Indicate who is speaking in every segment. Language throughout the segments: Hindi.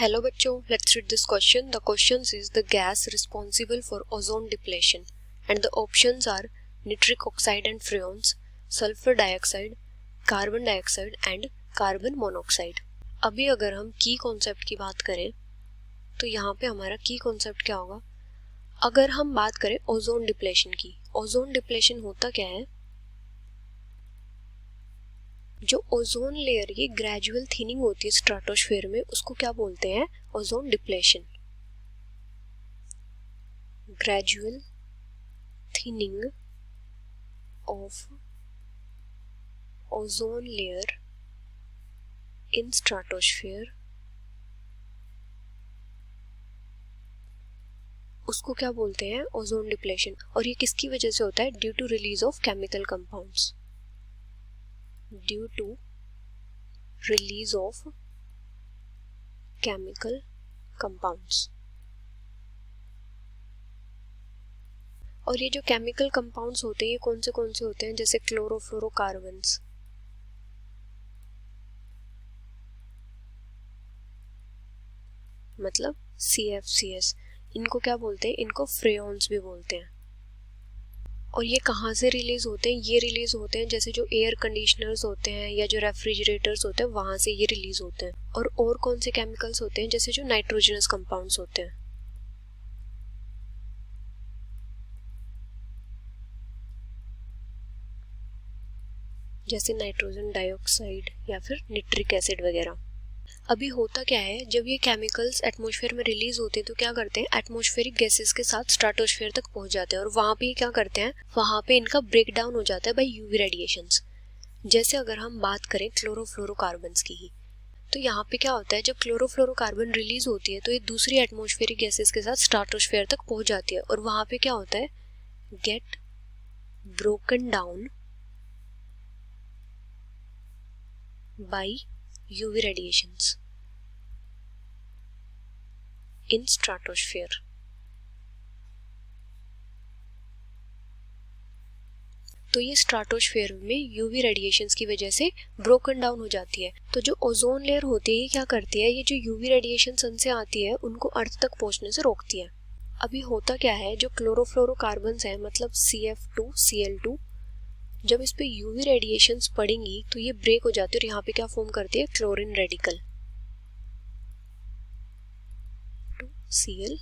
Speaker 1: Hello बच्चों, let's read this question. The question is the gas responsible for ozone depletion and the options are nitric oxide and freons, sulfur dioxide, carbon dioxide and carbon monoxide. अभी अगर हम की कॉन्सेप्ट की बात करें तो यहाँ पे हमारा की कॉन्सेप्ट क्या होगा? अगर हम बात करें ओजोन डिप्लेशन की, ओजोन डिप्लेशन होता क्या है? जो ओजोन लेयर की ग्रेजुअल थिनिंग होती है स्ट्रेटोस्फेयर में, उसको क्या बोलते हैं? Ozone depletion. Gradual thinning of ozone layer in stratosphere, उसको क्या बोलते हैं? Ozone depletion. और ये किसकी वजह से होता है? Due to release of chemical compounds. Due to release of chemical compounds. और ये जो केमिकल कंपाउंड्स होते हैं ये कौन से होते हैं? जैसे क्लोरोफ्लोरोकार्बन्स, मतलब CFCs. इनको क्या बोलते हैं? इनको फ्रेऑन्स भी बोलते हैं. और ये कहाँ से रिलीज होते हैं? ये रिलीज होते हैं जैसे जो एयर कंडीशनर्स होते हैं या जो रेफ्रिजरेटर्स होते हैं वहां से ये रिलीज होते हैं. और कौन से केमिकल्स होते हैं? जैसे जो नाइट्रोजनस कंपाउंड्स होते हैं. जैसे नाइट्रोजन डाइऑक्साइड या फिर निट्रिक एसिड वगैरह. अभी होता क्या है, जब ये केमिकल्स एटमॉस्फेयर में रिलीज होते हैं तो क्या करते हैं? एटमॉस्फेरिक गैसेस के साथ स्ट्रेटोस्फेयर तक पहुंच जाते हैं और वहां पे क्या करते हैं? वहां पे इनका ब्रेक डाउन हो जाता है बाय यूवी रेडिएशंस. जैसे अगर हम बात करें क्लोरोफ्लोरोकार्बन्स की ही, तो यहाँ पे क्या होता है? जब क्लोरोफ्लोरोकार्बन रिलीज होती है तो ये दूसरी एटमॉस्फेरिक गैसेस के साथ स्ट्रेटोस्फेयर तक पहुंच जाती है और वहां पे क्या होता है? Get broken down by UV radiations in stratosphere. तो ये स्ट्रेटोस्फेयर में यूवी रेडिएशंस की वजह से ब्रोकन डाउन हो जाती है. तो जो ओजोन लेयर होती है ये क्या करती है? ये जो यूवी रेडिएशन सन से आती है उनको अर्थ तक पहुंचने से रोकती है. अभी होता क्या है, जो क्लोरोफ्लोरोकार्बन्स है मतलब CF2 Cl2, जब इस पे यूवी रेडिएशंस पड़ेंगी तो ये ब्रेक हो जाती है और यहाँ पे क्या फॉर्म करती है? Chlorine radical. Cl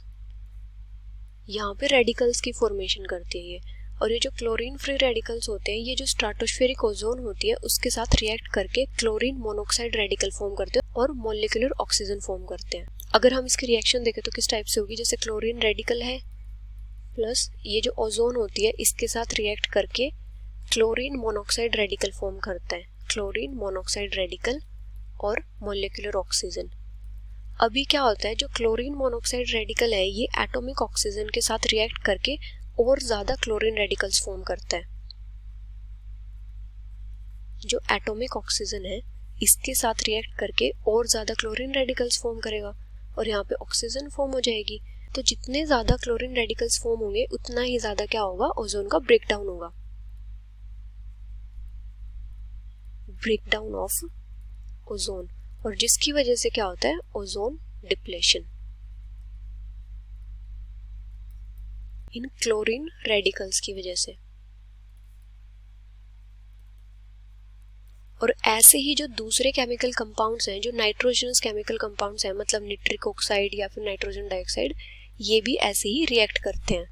Speaker 1: यहाँ पे रेडिकल्स की फॉर्मेशन करती है ये. और ये जो क्लोरीन फ्री रेडिकल्स होते हैं ये जो स्ट्रेटोस्फेरिक ओजोन होती है उसके साथ रिएक्ट करके क्लोरीन मोनोक्साइड रेडिकल फॉर्म करते हैं और मॉलिक्यूलर ऑक्सीजन फॉर्म करते हैं. अगर हम इसकी रिएक्शन देखें तो किस टाइप से होगी? जैसे क्लोरीन रेडिकल है प्लस ये जो ओजोन होती है इसके साथ रिएक्ट करके क्लोरीन मोनोक्साइड रेडिकल फॉर्म करता है. क्लोरीन मोनोक्साइड रेडिकल और मॉलिक्यूलर ऑक्सीजन. अभी क्या होता है, जो क्लोरीन मोनोक्साइड रेडिकल है ये एटॉमिक ऑक्सीजन के साथ रिएक्ट करके और ज्यादा क्लोरीन रेडिकल्स फॉर्म करता है. जो एटॉमिक ऑक्सीजन है इसके साथ रिएक्ट करके और ज्यादा क्लोरीन रेडिकल्स फॉर्म करेगा और यहाँ पे ऑक्सीजन फॉर्म हो जाएगी. तो जितने ज्यादा क्लोरीन रेडिकल्स फॉर्म होंगे उतना ही ज्यादा क्या होगा? ओजोन का ब्रेकडाउन होगा. Breakdown of ozone. और जिसकी वजह से क्या होता है? Ozone depletion in chlorine radicals की वजह से. और ऐसे ही जो दूसरे केमिकल कंपाउंड्स हैं, जो नाइट्रोजनस केमिकल कंपाउंड्स हैं मतलब निट्रिक ऑक्साइड या फिर नाइट्रोजन डाइऑक्साइड, ये भी ऐसे ही रिएक्ट करते हैं.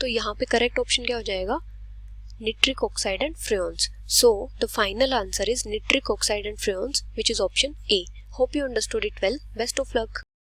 Speaker 1: तो यहाँ पे करेक्ट ऑप्शन क्या हो जाएगा? nitric oxide and freons. So the final answer is nitric oxide and freons, which is option A. Hope you understood it well. Best of luck.